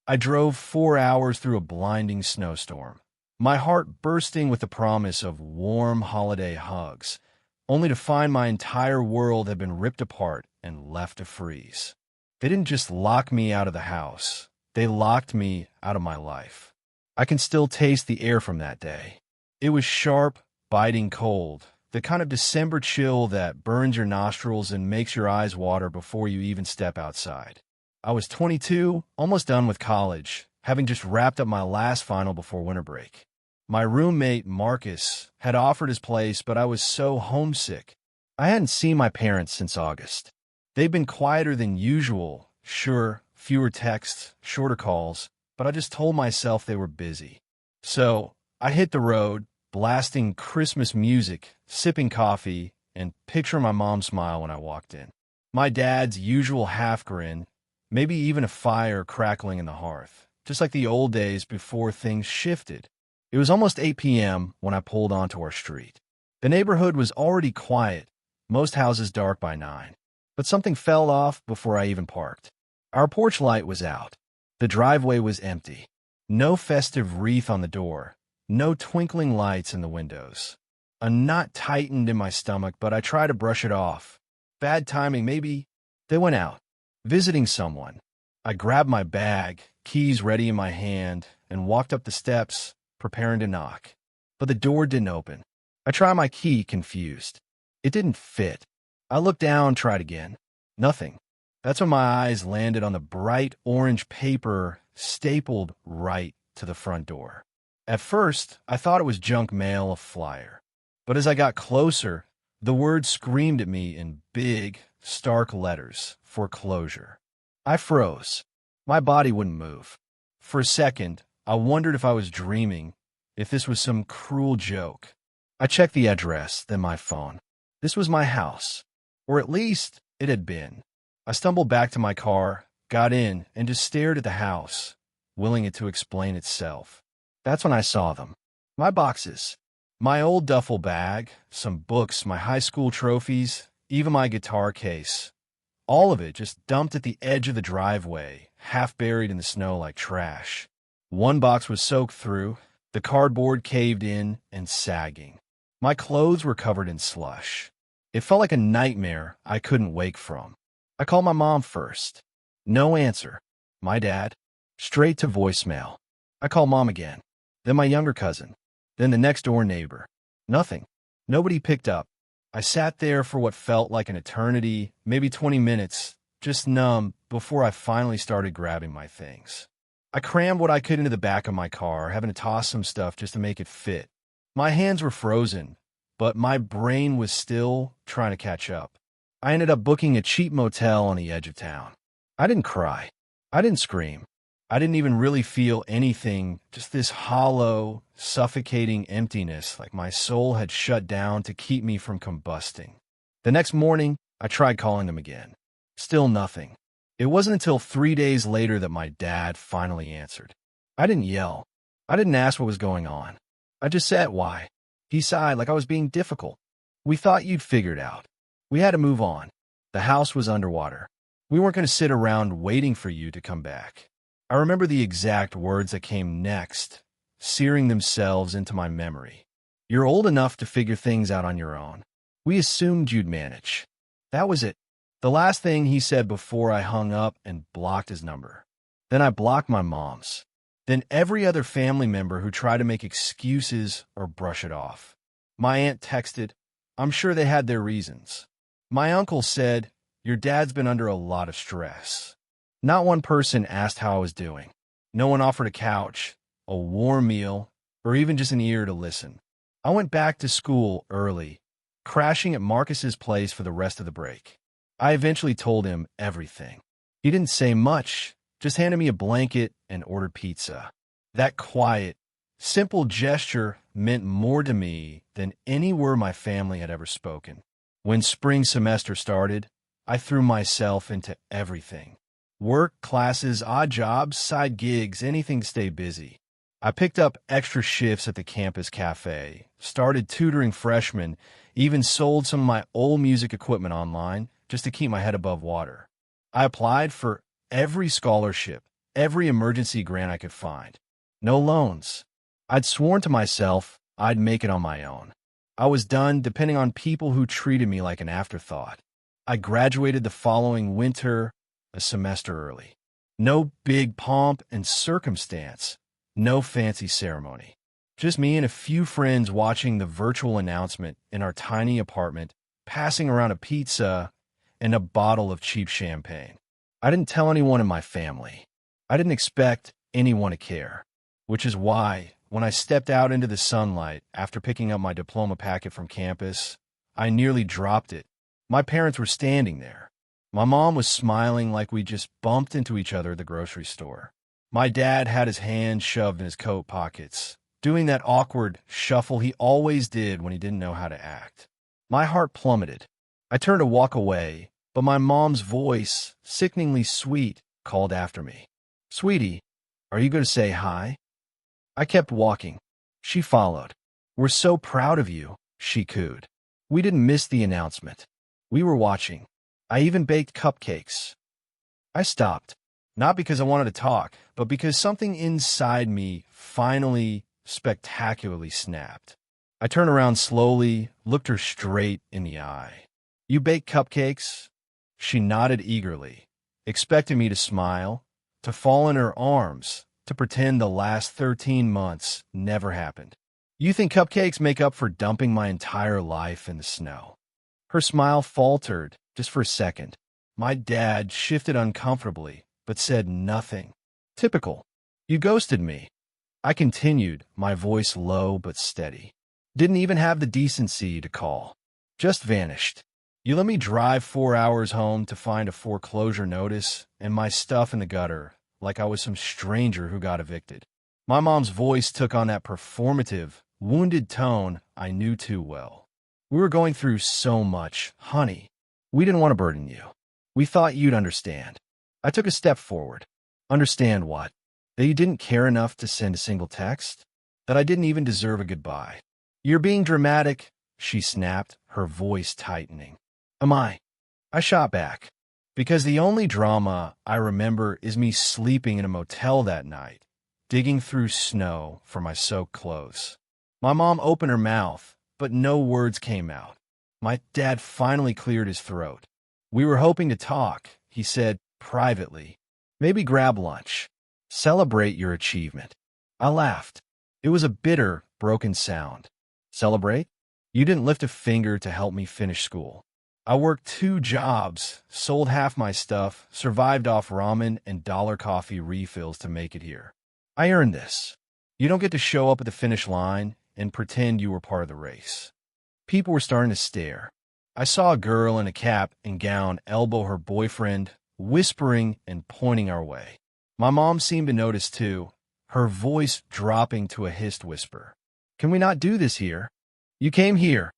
I drove 4 hours through a blinding snowstorm, my heart bursting with the promise of warm holiday hugs, only to find my entire world had been ripped apart and left to freeze. They didn't just lock me out of the house, they locked me out of my life. I can still taste the air from that day. It was sharp, biting cold, the kind of December chill that burns your nostrils and makes your eyes water before you even step outside. I was 22, almost done with college, having just wrapped up my last final before winter break. My roommate, Marcus, had offered his place, but I was so homesick. I hadn't seen my parents since August. They'd been quieter than usual, sure, fewer texts, shorter calls, but I just told myself they were busy. So I hit the road, blasting Christmas music, sipping coffee, and picturing my mom's smile when I walked in. My dad's usual half grin, maybe even a fire crackling in the hearth, just like the old days before things shifted. It was almost 8 p.m. when I pulled onto our street. The neighborhood was already quiet, most houses dark by 9. But something fell off before I even parked. Our porch light was out. The driveway was empty. No festive wreath on the door. No twinkling lights in the windows. A knot tightened in my stomach, but I tried to brush it off. Bad timing, maybe. They went out, visiting someone. I grabbed my bag, keys ready in my hand, and walked up the steps, preparing to knock. But the door didn't open. I tried my key, confused. It didn't fit. I looked down, tried again. Nothing. That's when my eyes landed on the bright orange paper stapled right to the front door. At first, I thought it was junk mail, a flyer. But as I got closer, the word screamed at me in big, stark letters, foreclosure. I froze. My body wouldn't move. For a second, I wondered if I was dreaming, if this was some cruel joke. I checked the address, then my phone. This was my house. Or at least, it had been. I stumbled back to my car, got in, and just stared at the house, willing it to explain itself. That's when I saw them. My boxes. My old duffel bag, some books, my high school trophies, even my guitar case. All of it just dumped at the edge of the driveway, half buried in the snow like trash. One box was soaked through, the cardboard caved in and sagging. My clothes were covered in slush. It felt like a nightmare I couldn't wake from. I called my mom first. No answer. My dad. Straight to voicemail. I called Mom again. Then my younger cousin. Then the next door neighbor. Nothing. Nobody picked up. I sat there for what felt like an eternity, maybe 20 minutes, just numb, before I finally started grabbing my things. I crammed what I could into the back of my car, having to toss some stuff just to make it fit. My hands were frozen, but my brain was still trying to catch up. I ended up booking a cheap motel on the edge of town. I didn't cry. I didn't scream. I didn't even really feel anything, just this hollow, suffocating emptiness, like my soul had shut down to keep me from combusting. The next morning, I tried calling them again. Still nothing. It wasn't until 3 days later that my dad finally answered. I didn't yell. I didn't ask what was going on. I just said why. He sighed like I was being difficult. We thought you'd figure it out. We had to move on. The house was underwater. We weren't going to sit around waiting for you to come back. I remember the exact words that came next, searing themselves into my memory. You're old enough to figure things out on your own. We assumed you'd manage. That was it. The last thing he said before I hung up and blocked his number. Then I blocked my mom's. Then every other family member who tried to make excuses or brush it off. My aunt texted, I'm sure they had their reasons. My uncle said, your dad's been under a lot of stress. Not one person asked how I was doing. No one offered a couch, a warm meal, or even just an ear to listen. I went back to school early, crashing at Marcus's place for the rest of the break. I eventually told him everything. He didn't say much, just handed me a blanket and ordered pizza. That quiet, simple gesture meant more to me than any word my family had ever spoken. When spring semester started, I threw myself into everything. Work, classes, odd jobs, side gigs, anything to stay busy. I picked up extra shifts at the campus cafe, started tutoring freshmen, even sold some of my old music equipment online just to keep my head above water. I applied for every scholarship, every emergency grant I could find. No loans. I'd sworn to myself I'd make it on my own. I was done depending on people who treated me like an afterthought. I graduated the following winter, a semester early. No big pomp and circumstance. No fancy ceremony. Just me and a few friends watching the virtual announcement in our tiny apartment, passing around a pizza and a bottle of cheap champagne. I didn't tell anyone in my family. I didn't expect anyone to care, which is why, when I stepped out into the sunlight after picking up my diploma packet from campus, I nearly dropped it. My parents were standing there. My mom was smiling like we just bumped into each other at the grocery store. My dad had his hands shoved in his coat pockets, doing that awkward shuffle he always did when he didn't know how to act. My heart plummeted. I turned to walk away, but my mom's voice, sickeningly sweet, called after me. "Sweetie, are you going to say hi?" I kept walking. She followed. "We're so proud of you," she cooed. We didn't miss the announcement. We were watching. I even baked cupcakes. I stopped, not because I wanted to talk, but because something inside me finally, spectacularly snapped. I turned around slowly, looked her straight in the eye. "You bake cupcakes?" She nodded eagerly, expecting me to smile, to fall in her arms, to pretend the last 13 months never happened. "You think cupcakes make up for dumping my entire life in the snow?" Her smile faltered just for a second. My dad shifted uncomfortably, but said nothing. Typical. "You ghosted me." I continued, my voice low but steady. "Didn't even have the decency to call. Just vanished. You let me drive 4 hours home to find a foreclosure notice and my stuff in the gutter, like I was some stranger who got evicted." My mom's voice took on that performative, wounded tone I knew too well. "We were going through so much, honey. We didn't want to burden you. We thought you'd understand." I took a step forward. "Understand what? That you didn't care enough to send a single text? That I didn't even deserve a goodbye?" "You're being dramatic," she snapped, her voice tightening. "Am I?" I shot back. Because the only drama I remember is me sleeping in a motel that night, digging through snow for my soaked clothes. My mom opened her mouth, but no words came out. My dad finally cleared his throat. "We were hoping to talk," he said privately. "Maybe grab lunch. Celebrate your achievement." I laughed. It was a bitter, broken sound. Celebrate? You didn't lift a finger to help me finish school. I worked 2 jobs, sold half my stuff, survived off ramen and dollar coffee refills to make it here. I earned this. You don't get to show up at the finish line and pretend you were part of the race. People were starting to stare. I saw a girl in a cap and gown elbow her boyfriend, whispering and pointing our way. My mom seemed to notice too, her voice dropping to a hissed whisper. "Can we not do this here?" "You came here,"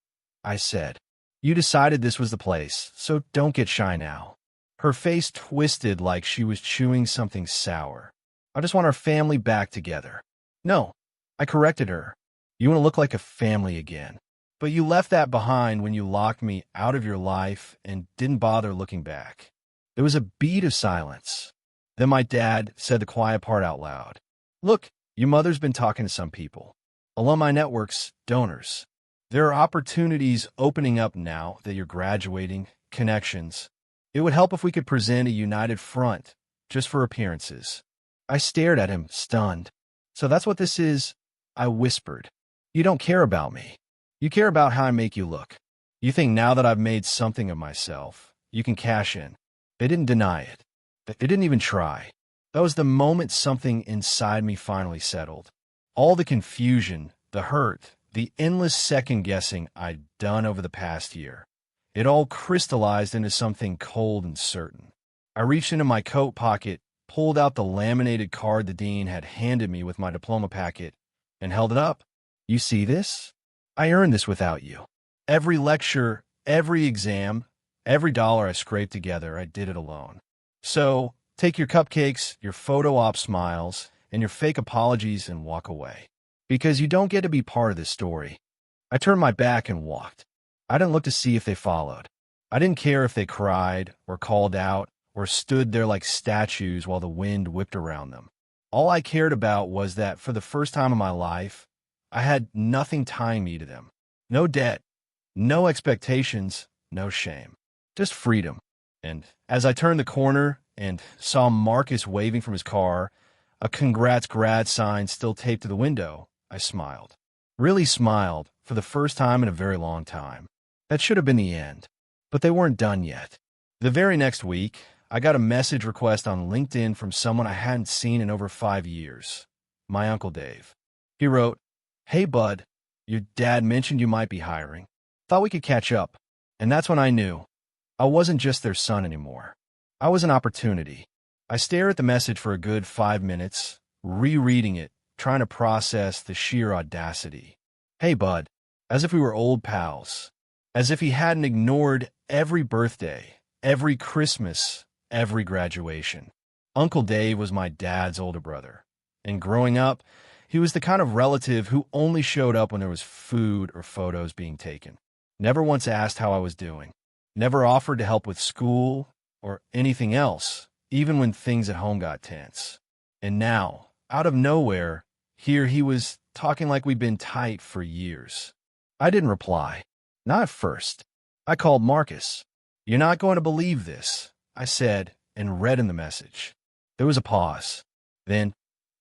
I said. "You decided this was the place, so don't get shy now." Her face twisted like she was chewing something sour. "I just want our family back together." "No," I corrected her. "You want to look like a family again. But you left that behind when you locked me out of your life and didn't bother looking back." There was a beat of silence. Then my dad said the quiet part out loud. "Look, your mother's been talking to some people. Alumni networks, donors. There are opportunities opening up now that you're graduating, connections. It would help if we could present a united front, just for appearances." I stared at him, stunned. "So that's what this is?" I whispered. "You don't care about me. You care about how I make you look. You think now that I've made something of myself, you can cash in." They didn't deny it. They didn't even try. That was the moment something inside me finally settled. All the confusion, the hurt, the endless second-guessing I'd done over the past year. It all crystallized into something cold and certain. I reached into my coat pocket, pulled out the laminated card the dean had handed me with my diploma packet, and held it up. "You see this? I earned this without you. Every lecture, every exam, every dollar I scraped together, I did it alone. So, take your cupcakes, your photo op smiles, and your fake apologies and walk away. Because you don't get to be part of this story." I turned my back and walked. I didn't look to see if they followed. I didn't care if they cried or called out or stood there like statues while the wind whipped around them. All I cared about was that for the first time in my life, I had nothing tying me to them. No debt, no expectations, no shame. Just freedom. And as I turned the corner and saw Marcus waving from his car, a congrats grad sign still taped to the window, I smiled. Really smiled for the first time in a very long time. That should have been the end. But they weren't done yet. The very next week, I got a message request on LinkedIn from someone I hadn't seen in over 5 years. My Uncle Dave. He wrote, "Hey bud, your dad mentioned you might be hiring. Thought we could catch up." And that's when I knew. I wasn't just their son anymore. I was an opportunity. I stared at the message for a good 5 minutes, rereading it, trying to process the sheer audacity. Hey bud, as if we were old pals. As if he hadn't ignored every birthday, every Christmas, every graduation. Uncle Dave was my dad's older brother. And growing up, he was the kind of relative who only showed up when there was food or photos being taken. Never once asked how I was doing. Never offered to help with school or anything else, even when things at home got tense. And now, out of nowhere, here he was talking like we'd been tight for years. I didn't reply. Not at first. I called Marcus. "You're not going to believe this," I said, and read in the message. There was a pause. Then,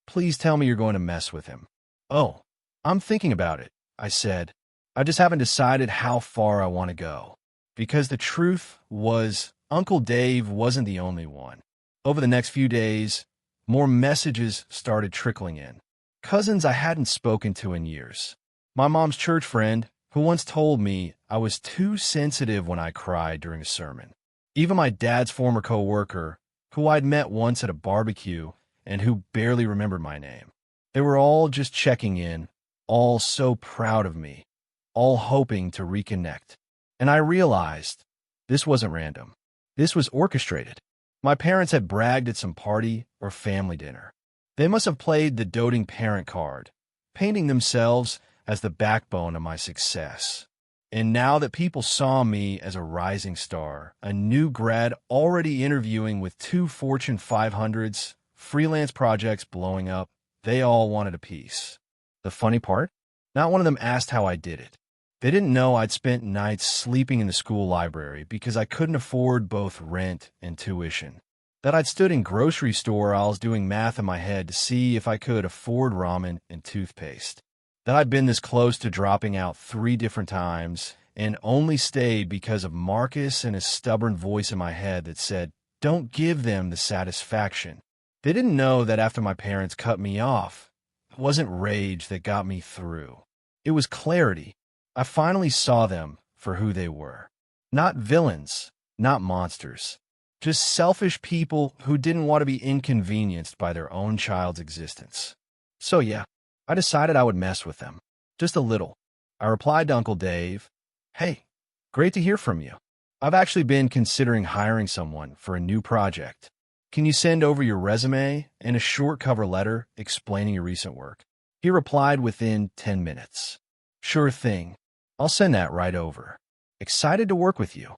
"Please tell me you're going to mess with him." "Oh, I'm thinking about it," I said. "I just haven't decided how far I want to go." Because the truth was, Uncle Dave wasn't the only one. Over the next few days, more messages started trickling in. Cousins I hadn't spoken to in years. My mom's church friend, who once told me I was too sensitive when I cried during a sermon. Even my dad's former co-worker, who I'd met once at a barbecue and who barely remembered my name. They were all just checking in, all so proud of me, all hoping to reconnect. And I realized this wasn't random. This was orchestrated. My parents had bragged at some party or family dinner. They must have played the doting parent card, painting themselves as the backbone of my success. And now that people saw me as a rising star, a new grad already interviewing with 2 Fortune 500s, freelance projects blowing up, they all wanted a piece. The funny part? Not one of them asked how I did it. They didn't know I'd spent nights sleeping in the school library because I couldn't afford both rent and tuition. That I'd stood in grocery store aisles doing math in my head to see if I could afford ramen and toothpaste. That I'd been this close to dropping out 3 different times and only stayed because of Marcus and his stubborn voice in my head that said, "Don't give them the satisfaction." They didn't know that after my parents cut me off, it wasn't rage that got me through. It was clarity. I finally saw them for who they were. Not villains, not monsters. Just selfish people who didn't want to be inconvenienced by their own child's existence. So yeah, I decided I would mess with them. Just a little. I replied to Uncle Dave, "Hey, great to hear from you. I've actually been considering hiring someone for a new project. Can you send over your resume and a short cover letter explaining your recent work?" He replied within 10 minutes. "Sure thing. I'll send that right over. Excited to work with you."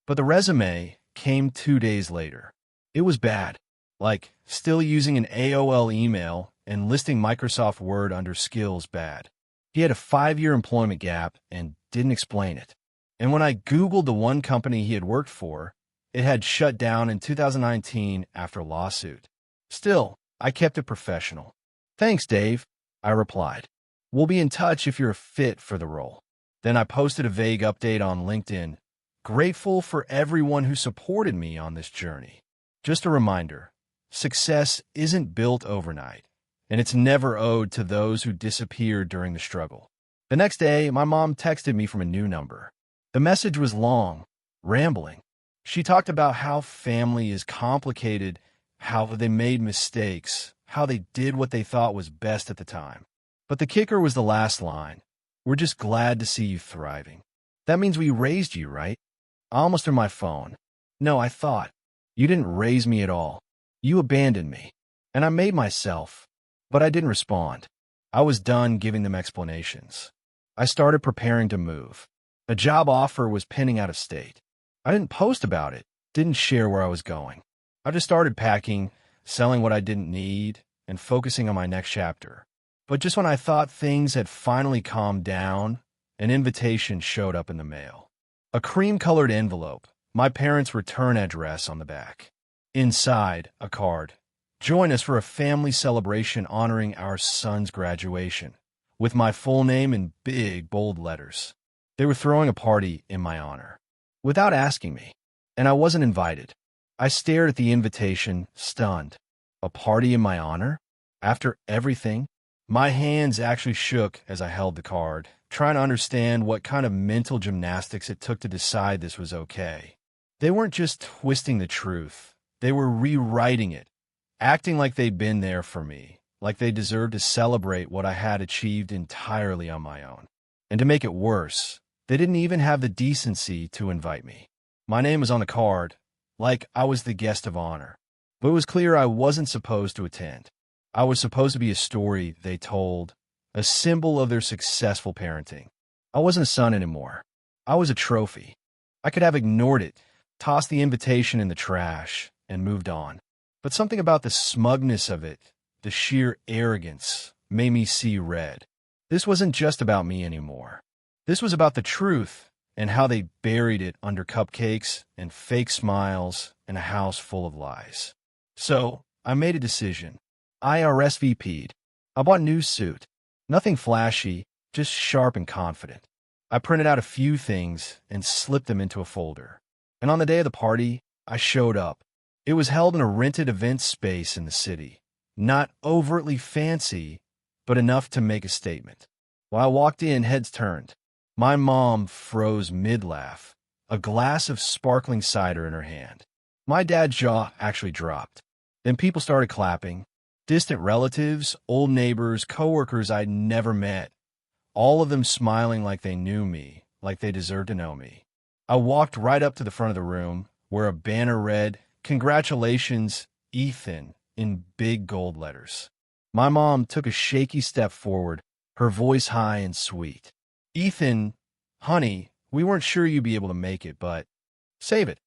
But the resume came 2 days later. It was bad. Like, still using an AOL email and listing Microsoft Word under skills bad. He had a 5-year employment gap and didn't explain it. And when I Googled the one company he had worked for, it had shut down in 2019 after a lawsuit. Still, I kept it professional. "Thanks, Dave," I replied. "We'll be in touch if you're a fit for the role." Then I posted a vague update on LinkedIn, grateful for everyone who supported me on this journey. Just a reminder, success isn't built overnight, and it's never owed to those who disappeared during the struggle. The next day, my mom texted me from a new number. The message was long, rambling. She talked about how family is complicated, how they made mistakes, how they did what they thought was best at the time. But the kicker was the last line. "We're just glad to see you thriving." That means we raised you, right? I almost threw my phone. No, I thought. You didn't raise me at all. You abandoned me. And I made myself. But I didn't respond. I was done giving them explanations. I started preparing to move. A job offer was pending out of state. I didn't post about it, didn't share where I was going. I just started packing, selling what I didn't need, and focusing on my next chapter. But just when I thought things had finally calmed down, an invitation showed up in the mail. A cream-colored envelope, my parents' return address on the back. Inside, a card. Join us for a family celebration honoring our son's graduation, with my full name in big, bold letters. They were throwing a party in my honor, without asking me, and I wasn't invited. I stared at the invitation, stunned. A party in my honor? After everything? My hands actually shook as I held the card, trying to understand what kind of mental gymnastics it took to decide this was okay. They weren't just twisting the truth. They were rewriting it, acting like they'd been there for me, like they deserved to celebrate what I had achieved entirely on my own. And to make it worse, they didn't even have the decency to invite me. My name was on the card, like I was the guest of honor. But it was clear I wasn't supposed to attend. I was supposed to be a story they told, a symbol of their successful parenting. I wasn't a son anymore. I was a trophy. I could have ignored it, tossed the invitation in the trash, and moved on. But something about the smugness of it, the sheer arrogance, made me see red. This wasn't just about me anymore. This was about the truth and how they buried it under cupcakes and fake smiles and a house full of lies. So, I made a decision. I RSVP'd. I bought a new suit. Nothing flashy, just sharp and confident. I printed out a few things and slipped them into a folder. And on the day of the party, I showed up. It was held in a rented event space in the city. Not overtly fancy, but enough to make a statement. While I walked in, heads turned. My mom froze mid-laugh, a glass of sparkling cider in her hand. My dad's jaw actually dropped. Then people started clapping. Distant relatives, old neighbors, coworkers I'd never met, all of them smiling like they knew me, like they deserved to know me. I walked right up to the front of the room, where a banner read, "Congratulations, Ethan," in big gold letters. My mom took a shaky step forward, her voice high and sweet. "Ethan, honey, we weren't sure you'd be able to make it, but save it,"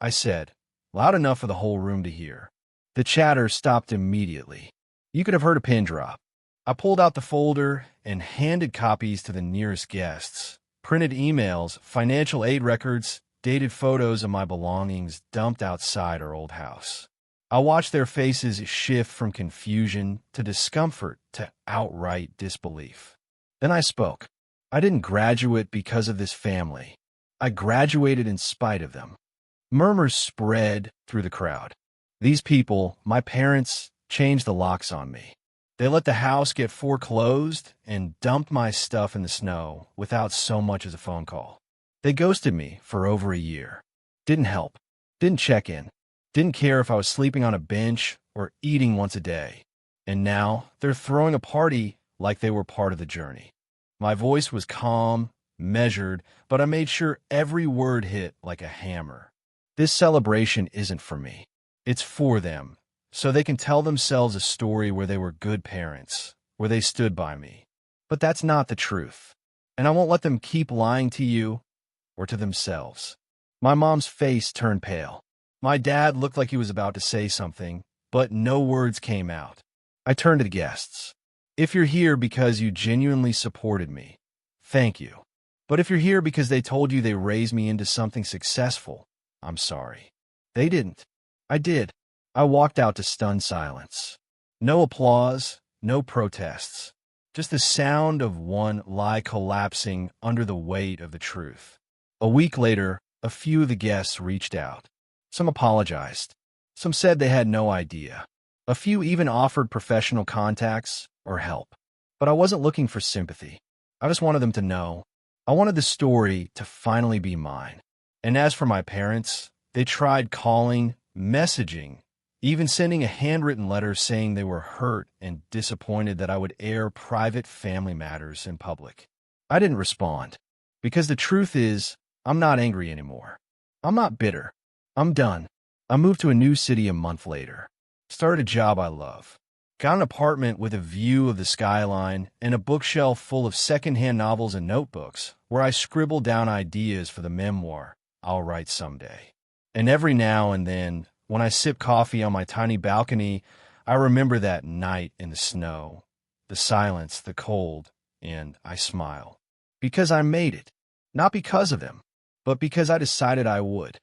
I said, loud enough for the whole room to hear. The chatter stopped immediately. You could have heard a pin drop. I pulled out the folder and handed copies to the nearest guests. Printed emails, financial aid records, dated photos of my belongings dumped outside our old house. I watched their faces shift from confusion to discomfort to outright disbelief. Then I spoke. I didn't graduate because of this family. I graduated in spite of them. Murmurs spread through the crowd. These people, my parents, changed the locks on me. They let the house get foreclosed and dumped my stuff in the snow without so much as a phone call. They ghosted me for over a year. Didn't help. Didn't check in. Didn't care if I was sleeping on a bench or eating once a day. And now they're throwing a party like they were part of the journey. My voice was calm, measured, but I made sure every word hit like a hammer. This celebration isn't for me. It's for them, so they can tell themselves a story where they were good parents, where they stood by me. But that's not the truth, and I won't let them keep lying to you or to themselves. My mom's face turned pale. My dad looked like he was about to say something, but no words came out. I turned to the guests. If you're here because you genuinely supported me, thank you. But if you're here because they told you they raised me into something successful, I'm sorry. They didn't. I did. I walked out to stunned silence. No applause, no protests. Just the sound of one lie collapsing under the weight of the truth. A week later, a few of the guests reached out. Some apologized. Some said they had no idea. A few even offered professional contacts or help. But I wasn't looking for sympathy. I just wanted them to know. I wanted the story to finally be mine. And as for my parents, they tried calling, messaging, even sending a handwritten letter saying they were hurt and disappointed that I would air private family matters in public. I didn't respond, because the truth is, I'm not angry anymore. I'm not bitter. I'm done. I moved to a new city a month later, started a job I love, got an apartment with a view of the skyline and a bookshelf full of secondhand novels and notebooks where I scribble down ideas for the memoir I'll write someday. And every now and then, When I sip coffee on my tiny balcony, I remember that night in the snow, the silence, the cold, and I smile. Because I made it. Not because of them, but because I decided I would.